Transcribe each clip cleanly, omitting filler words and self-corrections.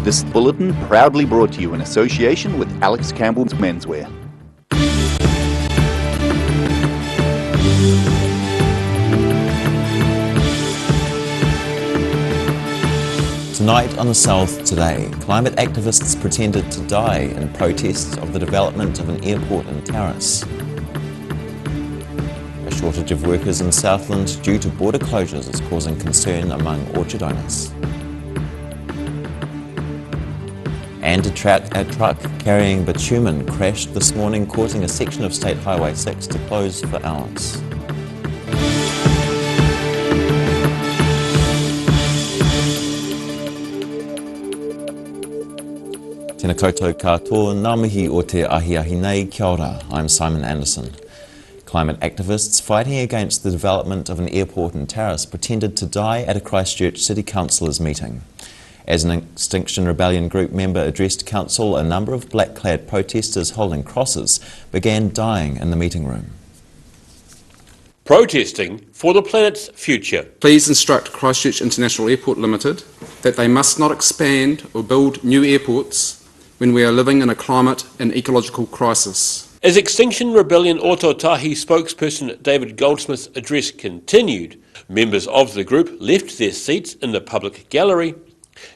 This bulletin proudly brought to you in association with Alex Campbell's Menswear. Tonight on The South Today, climate activists pretended to die in protests of the development of an airport in Tarras. A shortage of workers in Southland due to border closures is causing concern among orchard owners. And a truck carrying bitumen crashed this morning, causing a section of State Highway 6 to close for hours. Tēnā koutou katoa, ngā mihi o te ahiahi nei, kia ora. I'm Simon Anderson. Climate activists fighting against the development of an airport in Tarras pretended to die at a Christchurch City Councillors meeting. As an Extinction Rebellion group member addressed council, a number of black-clad protesters holding crosses began dying in the meeting room. Protesting for the planet's future. Please instruct Christchurch International Airport Limited that they must not expand or build new airports when we are living in a climate and ecological crisis. As Extinction Rebellion Ōtautahi spokesperson David Goldsmith's address continued, members of the group left their seats in the public gallery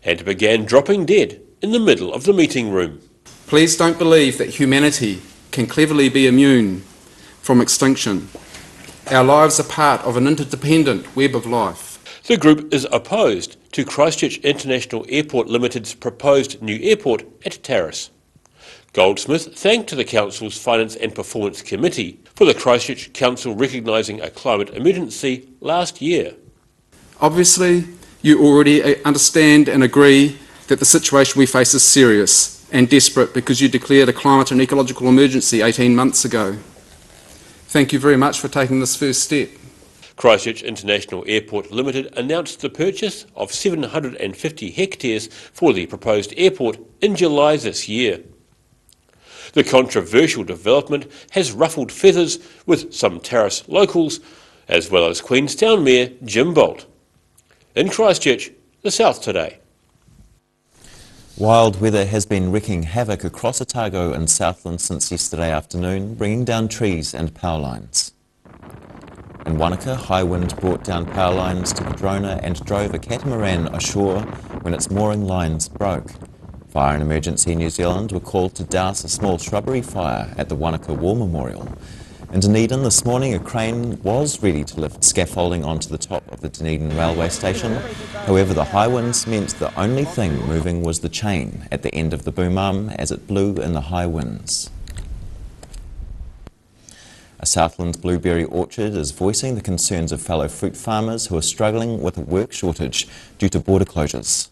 and began dropping dead in the middle of the meeting room. Please don't believe that humanity can cleverly be immune from extinction. Our lives are part of an interdependent web of life. The group is opposed to Christchurch International Airport Limited's proposed new airport at Tarras. Goldsmith thanked the Council's Finance and Performance Committee for the Christchurch Council recognising a climate emergency last year. Obviously, you already understand and agree that the situation we face is serious and desperate because you declared a climate and ecological emergency 18 months ago. Thank you very much for taking this first step. Christchurch International Airport Limited announced the purchase of 750 hectares for the proposed airport in July this year. The controversial development has ruffled feathers with some Tarras locals, as well as Queenstown Mayor Jim Bolt. In Christchurch, The South Today. Wild weather has been wreaking havoc across Otago and Southland since yesterday afternoon, bringing down trees and power lines. In Wanaka, high wind brought down power lines to Padrona and drove a catamaran ashore when its mooring lines broke. Fire and Emergency New Zealand were called to douse a small shrubbery fire at the Wanaka War Memorial. In Dunedin this morning, a crane was ready to lift scaffolding onto the top of the Dunedin railway station. However, the high winds meant the only thing moving was the chain at the end of the boom arm as it blew in the high winds. A Southland blueberry orchard is voicing the concerns of fellow fruit farmers who are struggling with a work shortage due to border closures.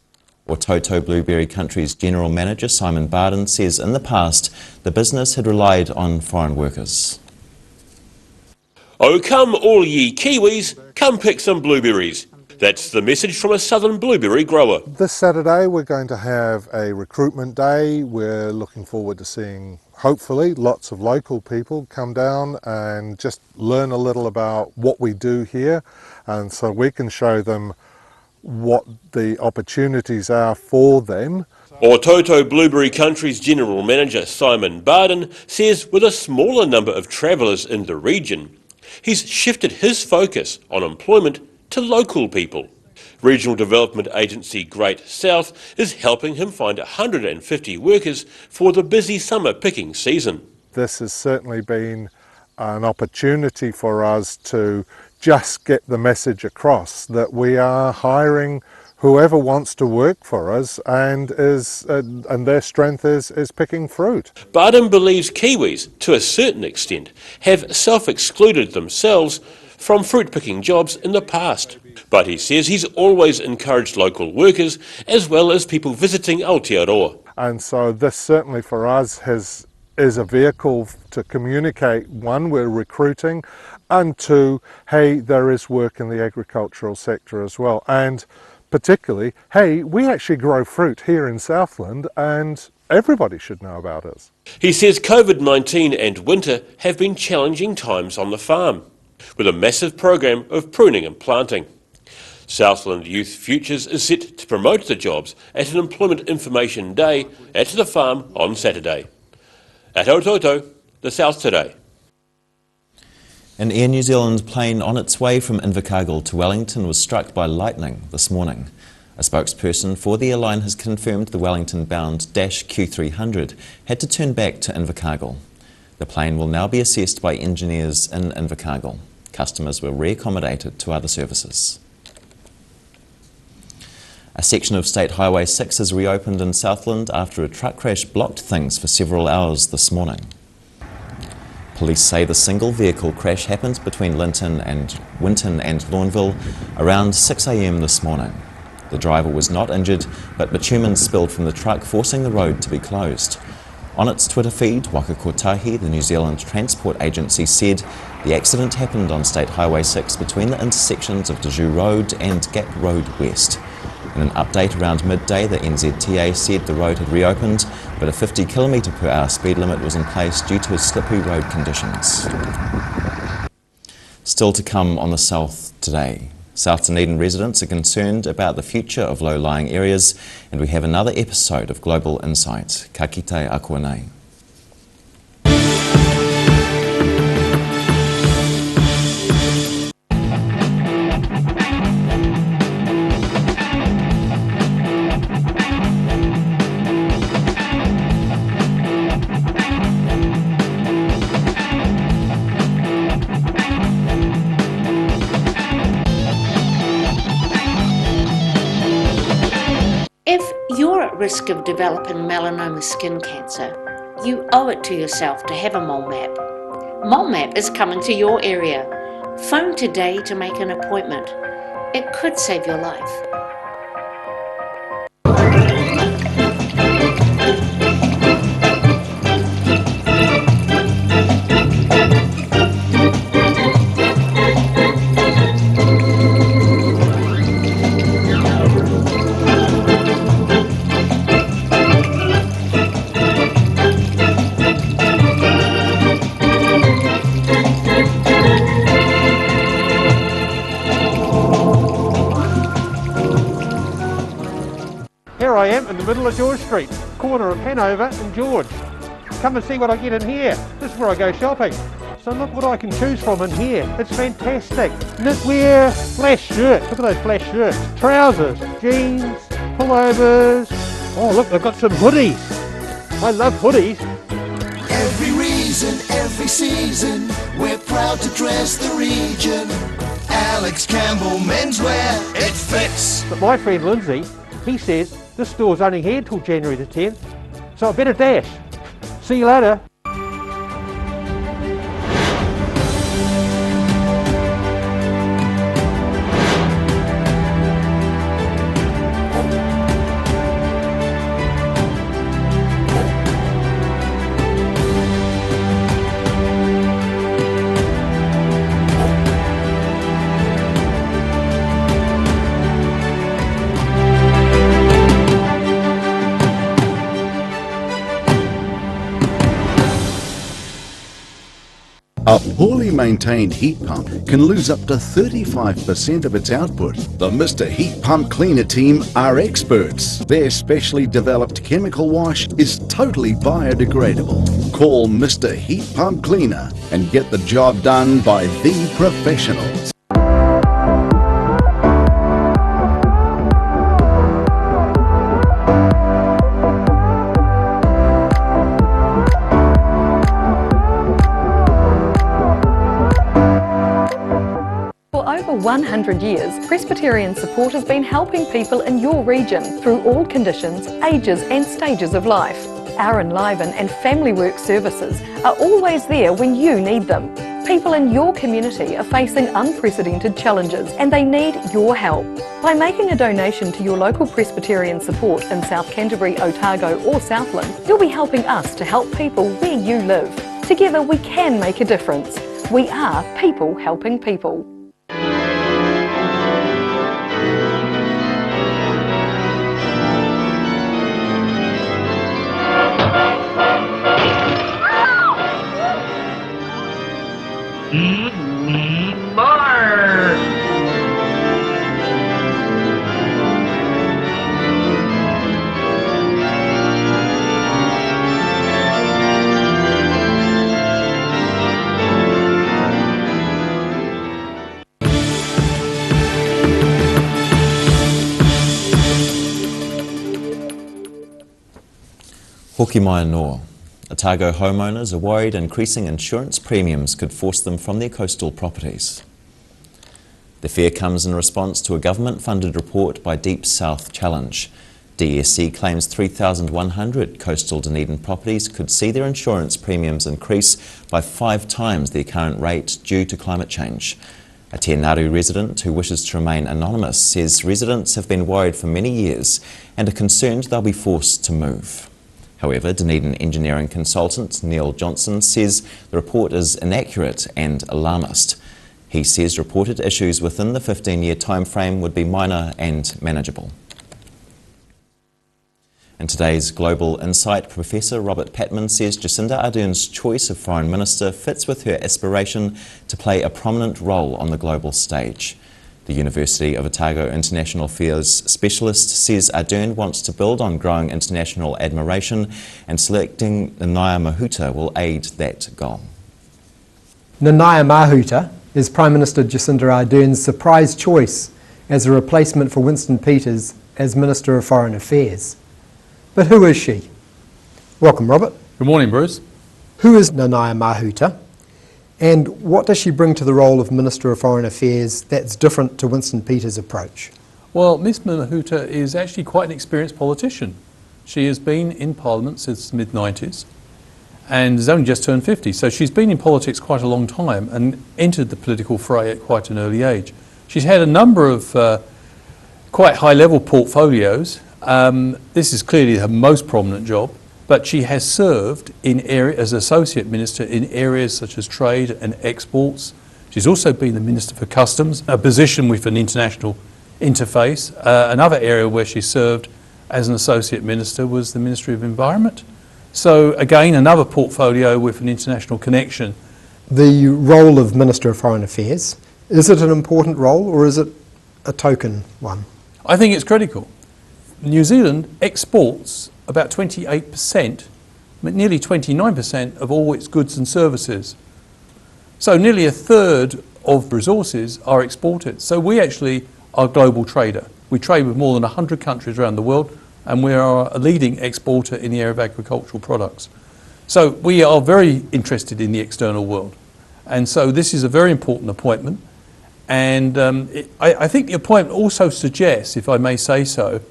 Ōtautahi Blueberry Country's General Manager Simon Barden says in the past the business had relied on foreign workers. Oh, come all ye Kiwis, come pick some blueberries. That's the message from a southern blueberry grower. This Saturday we're going to have a recruitment day. We're looking forward to seeing, hopefully, lots of local people come down and just learn a little about what we do here, and so we can show them what the opportunities are for them. Ōtautahi Blueberry Country's General Manager Simon Barden says with a smaller number of travellers in the region, he's shifted his focus on employment to local people. Regional Development Agency Great South is helping him find 150 workers for the busy summer picking season. This has certainly been an opportunity for us to just get the message across that we are hiring whoever wants to work for us and their strength is picking fruit. Barden believes Kiwis, to a certain extent, have self-excluded themselves from fruit-picking jobs in the past. But he says he's always encouraged local workers as well as people visiting Aotearoa. And so this certainly for us is a vehicle to communicate, one, we're recruiting, and two, hey, there is work in the agricultural sector as well. And particularly, hey, we actually grow fruit here in Southland and everybody should know about us. He says COVID-19 and winter have been challenging times on the farm, with a massive program of pruning and planting. Southland Youth Futures is set to promote the jobs at an Employment Information Day at the farm on Saturday. At Aotearoa, the South Today. An Air New Zealand plane on its way from Invercargill to Wellington was struck by lightning this morning. A spokesperson for the airline has confirmed the Wellington-bound Dash Q300 had to turn back to Invercargill. The plane will now be assessed by engineers in Invercargill. Customers were re-accommodated to other services. A section of State Highway 6 has reopened in Southland after a truck crash blocked things for several hours this morning. Police say the single vehicle crash happened between Winton and Lawnville around 6 a.m. this morning. The driver was not injured, but bitumen spilled from the truck, forcing the road to be closed. On its Twitter feed, Waka Kotahi, the New Zealand Transport Agency, said the accident happened on State Highway 6 between the intersections of Deju Road and Gap Road West. In an update around midday, the NZTA said the road had reopened, but a 50 km/h speed limit was in place due to slippery road conditions. Still to come on the South Today. South Dunedin residents are concerned about the future of low-lying areas, and we have another episode of Global Insight. Ka kite a koe nei. Risk of developing melanoma skin cancer, you owe it to yourself to have a mole map. Mole map is coming to your area. Phone today to make an appointment. It could save your life. Here I am in the middle of George Street, corner of Hanover and George. Come and see what I get in here. This is where I go shopping. So look what I can choose from in here. It's fantastic. Knitwear, flash shirts. Look at those flash shirts. Trousers, jeans, pullovers. Oh look, they've got some hoodies. I love hoodies. Every reason, every season, we're proud to dress the region. Alex Campbell Menswear, it fits. But my friend Lindsay, he says this store's only here till January the 10th, so I better dash. See you later. A poorly maintained heat pump can lose up to 35% of its output. The Mr. Heat Pump Cleaner team are experts. Their specially developed chemical wash is totally biodegradable. Call Mr. Heat Pump Cleaner and get the job done by the professionals. For over 100 years, Presbyterian Support has been helping people in your region through all conditions, ages and stages of life. Our Enliven and Family Work services are always there when you need them. People in your community are facing unprecedented challenges and they need your help. By making a donation to your local Presbyterian Support in South Canterbury, Otago or Southland, you'll be helping us to help people where you live. Together we can make a difference. We are people helping people. Hoki mai anō. Otago homeowners are worried increasing insurance premiums could force them from their coastal properties. The fear comes in response to a government-funded report by Deep South Challenge. DSC claims 3,100 coastal Dunedin properties could see their insurance premiums increase by 5 times their current rate due to climate change. A Te Ngāru resident who wishes to remain anonymous says residents have been worried for many years and are concerned they'll be forced to move. However, Dunedin engineering consultant Neil Johnson says the report is inaccurate and alarmist. He says reported issues within the 15-year timeframe would be minor and manageable. In today's Global Insight, Professor Robert Patman says Jacinda Ardern's choice of Foreign Minister fits with her aspiration to play a prominent role on the global stage. The University of Otago International Affairs specialist says Ardern wants to build on growing international admiration, and selecting Nanaia Mahuta will aid that goal. Nanaia Mahuta is Prime Minister Jacinda Ardern's surprise choice as a replacement for Winston Peters as Minister of Foreign Affairs. But who is she? Welcome, Robert. Good morning, Bruce. Who is Nanaia Mahuta, and what does she bring to the role of Minister of Foreign Affairs that's different to Winston Peters' approach? Well, Ms Mahuta is actually quite an experienced politician. She has been in Parliament since the mid-90s and has only just turned 50, so she's been in politics quite a long time and entered the political fray at quite an early age. She's had a number of quite high-level portfolios. This is clearly her most prominent job, but she has served as Associate Minister in areas such as trade and exports. She's also been the Minister for Customs, a position with an international interface. Another area where she served as an Associate Minister was the Ministry of Environment. So again, another portfolio with an international connection. The role of Minister of Foreign Affairs, is it an important role or is it a token one? I think it's critical. New Zealand exports about 28%, nearly 29% of all its goods and services. So nearly a third of resources are exported. So we actually are a global trader. We trade with more than 100 countries around the world, and we are a leading exporter in the area of agricultural products. So we are very interested in the external world. And so this is a very important appointment. And I think the appointment also suggests, if I may say so,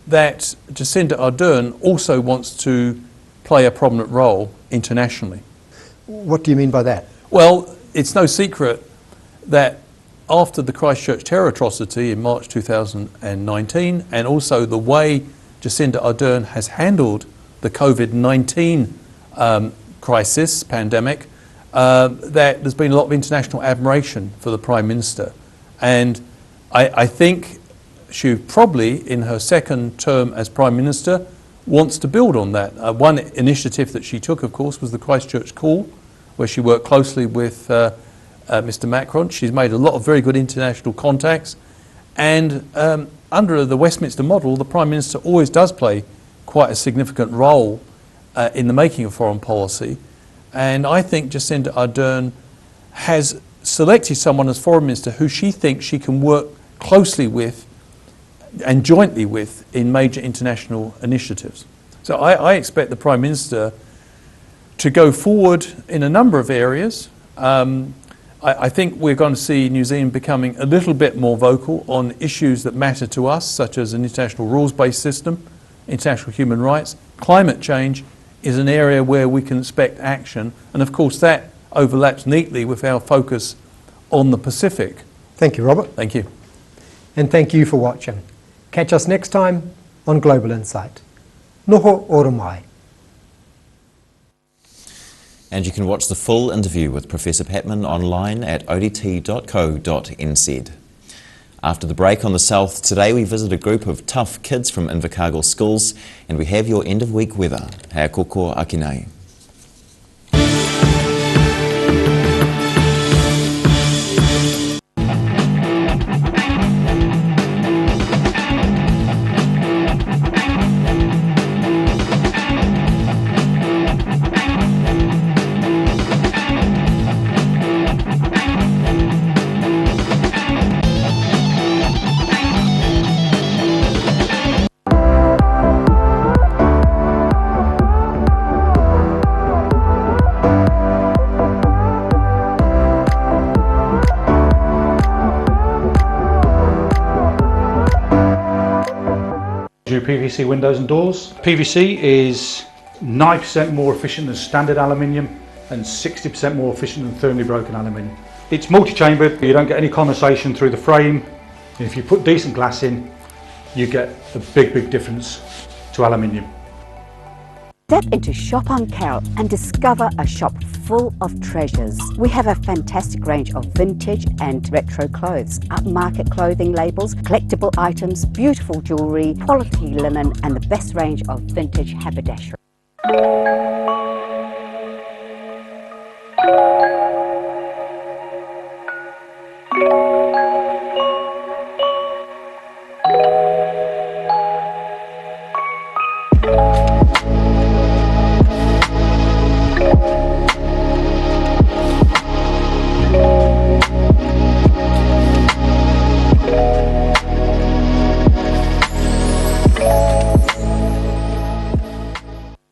that Jacinda Ardern also wants to play a prominent role internationally. What do you mean by that? Well, it's no secret that after the Christchurch terror atrocity in March 2019, and also the way Jacinda Ardern has handled the COVID-19 crisis, pandemic, that there's been a lot of international admiration for the Prime Minister. And I think she probably, in her second term as Prime Minister, wants to build on that. One initiative that she took, of course, was the Christchurch Call, where she worked closely with Mr. Macron. She's made a lot of very good international contacts. And under the Westminster model, the Prime Minister always does play quite a significant role in the making of foreign policy. And I think Jacinda Ardern has selected someone as Foreign Minister who she thinks she can work closely with and jointly with in major international initiatives. So I expect the Prime Minister to go forward in a number of areas. I think we're going to see New Zealand becoming a little bit more vocal on issues that matter to us, such as an international rules-based system, international human rights. Climate change is an area where we can expect action, and of course that overlaps neatly with our focus on the Pacific. Thank you, Robert. Thank you. And thank you for watching. Catch us next time on Global Insight. Noho ora mai. And you can watch the full interview with Professor Patman online at odt.co.nz. After the break on the South, today we visit a group of tough kids from Invercargill schools, and we have your end-of-week weather. Hea koko aki nei. do PVC windows and doors. PVC is 9% more efficient than standard aluminium and 60% more efficient than thermally broken aluminium. It's multi-chambered, you don't get any condensation through the frame. And if you put decent glass in, you get a big difference to aluminium. Step into Shop on Carroll and discover a shop full of treasures. We have a fantastic range of vintage and retro clothes, upmarket clothing labels, collectible items, beautiful jewellery, quality linen and the best range of vintage haberdashery.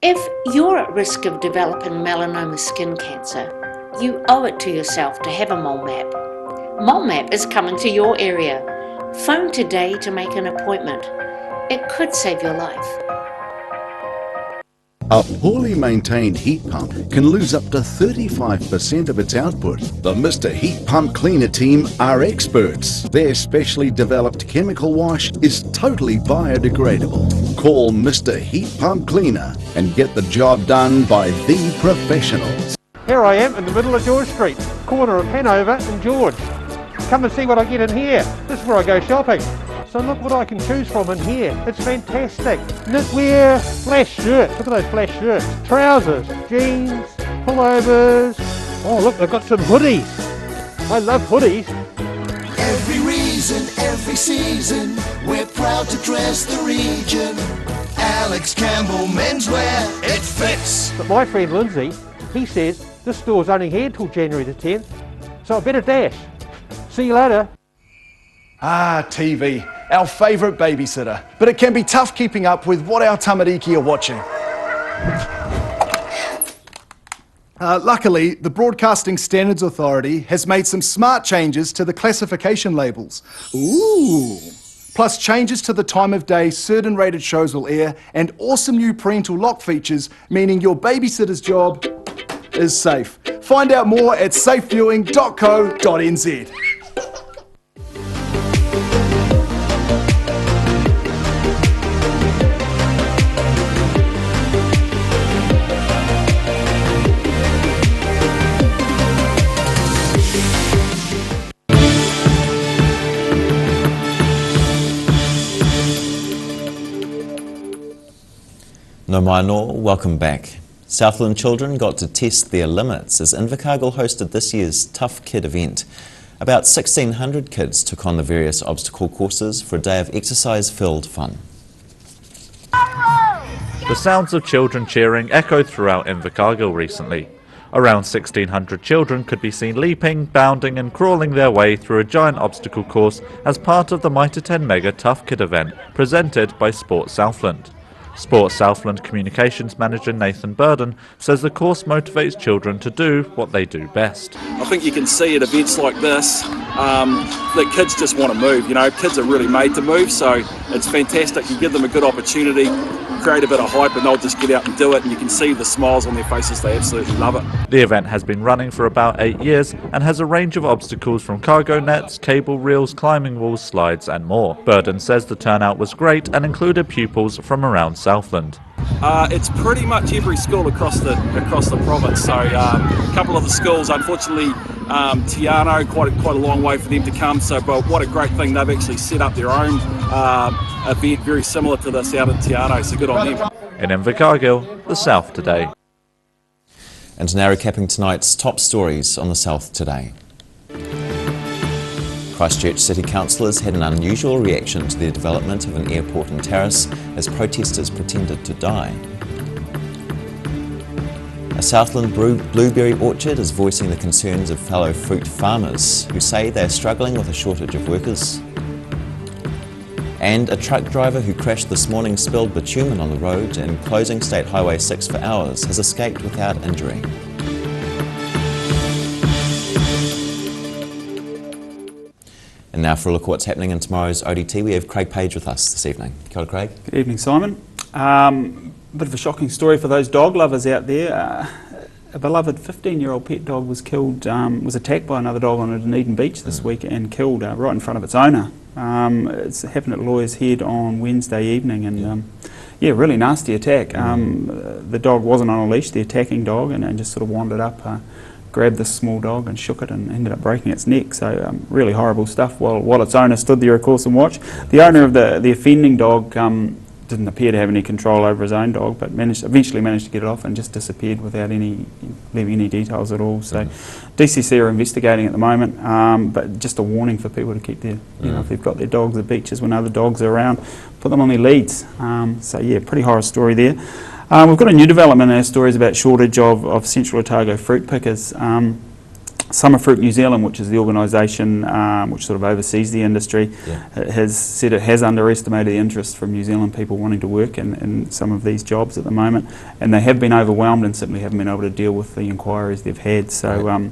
If you're at risk of developing melanoma skin cancer, you owe it to yourself to have a mole map. Mole map is coming to your area. Phone today to make an appointment. It could save your life. A poorly maintained heat pump can lose up to 35% of its output. The Mr. Heat Pump Cleaner team are experts. Their specially developed chemical wash is totally biodegradable. Call Mr. Heat Pump Cleaner and get the job done by the professionals. Here I am in the middle of George Street, corner of Hanover and George. Come and see what I get in here. This is where I go shopping. So look what I can choose from in here. It's fantastic. Knitwear, flash shirts. Look at those flash shirts. Trousers, jeans, pullovers. Oh look, they've got some hoodies. I love hoodies. Every reason, every season, we're proud to dress the region. Alex Campbell Menswear, it fits. But my friend Lindsay, he says this store's only here till January the 10th, so I better dash. See you later. Ah, TV, our favourite babysitter. But it can be tough keeping up with what our tamariki are watching. Luckily, the Broadcasting Standards Authority has made some smart changes to the classification labels. Ooh! Plus changes to the time of day certain rated shows will air and awesome new parental lock features, meaning your babysitter's job is safe. Find out more at safeviewing.co.nz. No mai no, welcome back. Southland children got to test their limits as Invercargill hosted this year's Tough Kid event. About 1,600 kids took on the various obstacle courses for a day of exercise-filled fun. The sounds of children cheering echoed throughout Invercargill recently. Around 1,600 children could be seen leaping, bounding and crawling their way through a giant obstacle course as part of the Mitre 10 Mega Tough Kid event presented by Sport Southland. Sport Southland Communications Manager Nathan Burden says the course motivates children to do what they do best. I think you can see at events like this that kids just want to move. You know, kids are really made to move, so it's fantastic. You give them a good opportunity, create a bit of hype, and they'll just get out and do it, and you can see the smiles on their faces. They absolutely love it. The event has been running for about 8 years and has a range of obstacles from cargo nets, cable reels, climbing walls, slides and more. Burden says the turnout was great and included pupils from around Southland. It's pretty much every school across the province. So a couple of the schools, unfortunately, Tiano, quite a long way for them to come. So, but what a great thing, they've actually set up their own event very similar to this out in Tiano. So good on them. In Invercargill, the South Today. And now recapping tonight's top stories on the South Today. Christchurch City Councillors had an unusual reaction to the development of an airport in Terrace as protesters pretended to die. A Southland blueberry orchard is voicing the concerns of fellow fruit farmers who say they are struggling with a shortage of workers. And a truck driver who crashed this morning spilled bitumen on the road and closing State Highway 6 for hours has escaped without injury. And now for a look at what's happening in tomorrow's ODT. We have Craig Page with us this evening. Kia ora, Craig. Good evening, Simon. Bit of a shocking story for those dog lovers out there. A beloved 15-year-old pet dog was killed, was attacked by another dog on a Dunedin beach this week and killed right in front of its owner. It's happened at Lawyer's Head on Wednesday evening, and yeah, really nasty attack. The dog wasn't on a leash, the attacking dog, and just sort of wandered up, grabbed this small dog and shook it and ended up breaking its neck. So really horrible stuff while its owner stood there, of course, and watched. The owner of the offending dog didn't appear to have any control over his own dog, but eventually managed to get it off and just disappeared without leaving any details at all. So DCC are investigating at the moment, but just a warning for people to keep their, if they've got their dogs at beaches when other dogs are around, put them on their leads. So yeah, pretty horror story there. We've got a new development in our stories about shortage of Central Otago fruit pickers. Summer Fruit New Zealand, which is the organisation which sort of oversees the industry, has said it has underestimated the interest from New Zealand people wanting to work in some of these jobs at the moment, and they have been overwhelmed and simply haven't been able to deal with the inquiries they've had. So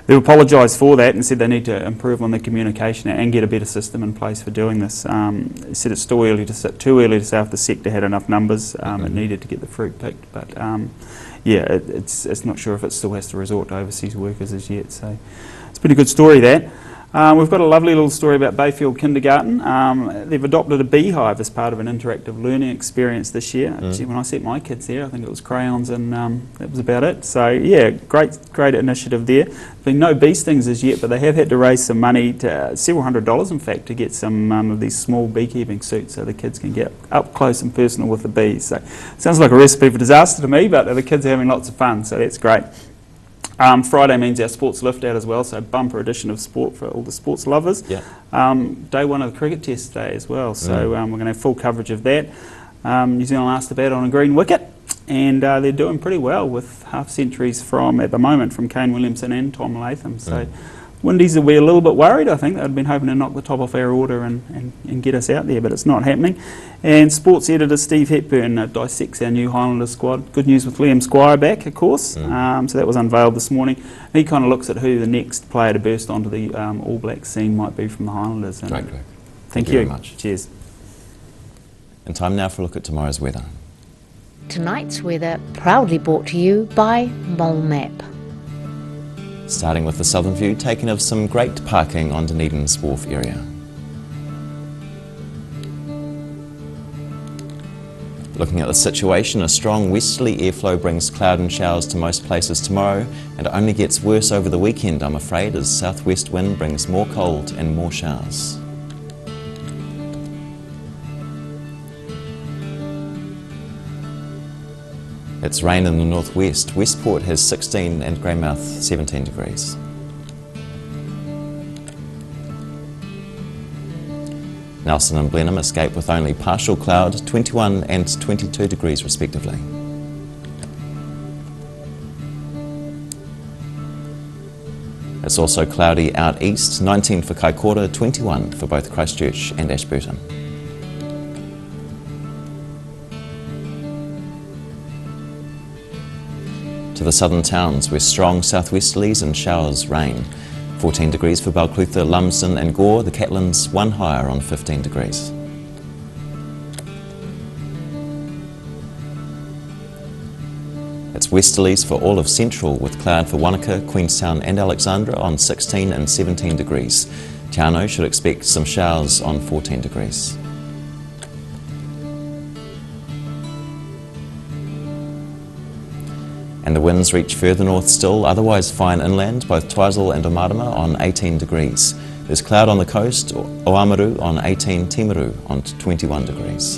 they've apologised for that and said they need to improve on their communication and get a better system in place for doing this. They said it's too early to say if the sector had enough numbers. It needed to get the fruit picked, but yeah, it's not sure if it still has to resort to overseas workers as yet. So it's been a good story, that. We've got a lovely little story about Bayfield Kindergarten. They've adopted a beehive as part of an interactive learning experience this year. Actually, when I sent my kids there, I think it was crayons and that was about it. So yeah, great initiative there. There's been no bee stings as yet, but they have had to raise some money, several $100s in fact, to get some of these small beekeeping suits so the kids can get up close and personal with the bees. So it sounds like a recipe for disaster to me, but the kids are having lots of fun, so that's great. Friday means our sports lift out as well, so bumper edition of sport for all the sports lovers. Day one of the cricket test today as well, so we're going to have full coverage of that. New Zealand asked to bat on a green wicket, and they're doing pretty well with half centuries at the moment from Kane Williamson and Tom Latham. So Windies will be a little bit worried. I think they'd been hoping to knock the top off our order and get us out there, but it's not happening. And sports editor Steve Hepburn dissects our new Highlanders squad. Good news with Liam Squire back, of course. So that was unveiled this morning. He kind of looks at who the next player to burst onto the All Black scene might be from the Highlanders. Great. Thank you very much. Cheers. And time now for a look at tomorrow's weather. Tonight's weather proudly brought to you by Mole Map. Starting with the southern view, taken of some great parking on Dunedin's wharf area. Looking at the situation, a strong westerly airflow brings cloud and showers to most places tomorrow, and it only gets worse over the weekend, I'm afraid, as southwest wind brings more cold and more showers. It's rain in the northwest. Westport has 16 and Greymouth 17 degrees. Nelson and Blenheim escape with only partial cloud, 21 and 22 degrees respectively. It's also cloudy out east, 19 for Kaikoura, 21 for both Christchurch and Ashburton. To the southern towns, where strong southwesterlies and showers reign. 14 degrees for Balclutha, Lumsden and Gore, the Catlins 1 higher on 15 degrees. It's westerlies for all of Central, with cloud for Wanaka, Queenstown and Alexandra on 16 and 17 degrees. Te Anau should expect some showers on 14 degrees. And the winds reach further north still, otherwise fine inland, both Twizel and Omarama on 18 degrees. There's cloud on the coast, Oamaru on 18, Timaru on 21 degrees.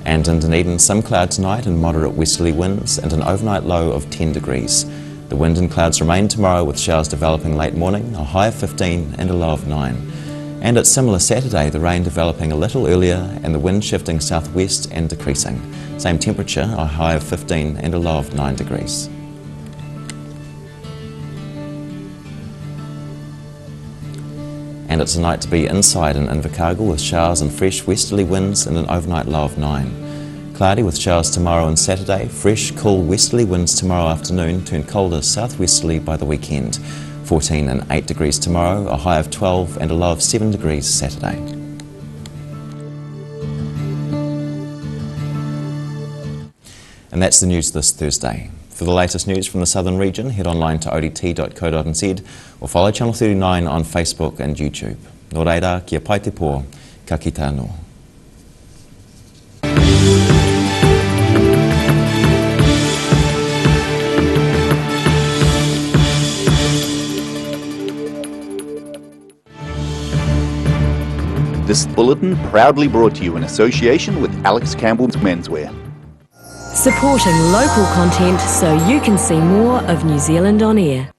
And in Dunedin, some cloud tonight and moderate westerly winds and an overnight low of 10 degrees. The wind and clouds remain tomorrow with showers developing late morning, a high of 15 and a low of 9. And it's similar Saturday, the rain developing a little earlier and the wind shifting southwest and decreasing. Same temperature, a high of 15 and a low of 9 degrees. And it's a night to be inside in Invercargill with showers and fresh westerly winds and an overnight low of 9. Cloudy with showers tomorrow and Saturday. Fresh, cool westerly winds tomorrow afternoon, turn colder southwesterly by the weekend. 14 and 8 degrees tomorrow, a high of 12 and a low of 7 degrees Saturday. And that's the news this Thursday. For the latest news from the southern region, head online to odt.co.nz or follow Channel 39 on Facebook and YouTube. Nō reira, kia pai te pō, ka kite anō. This bulletin proudly brought to you in association with Alex Campbell's Menswear. Supporting local content so you can see more of New Zealand on air.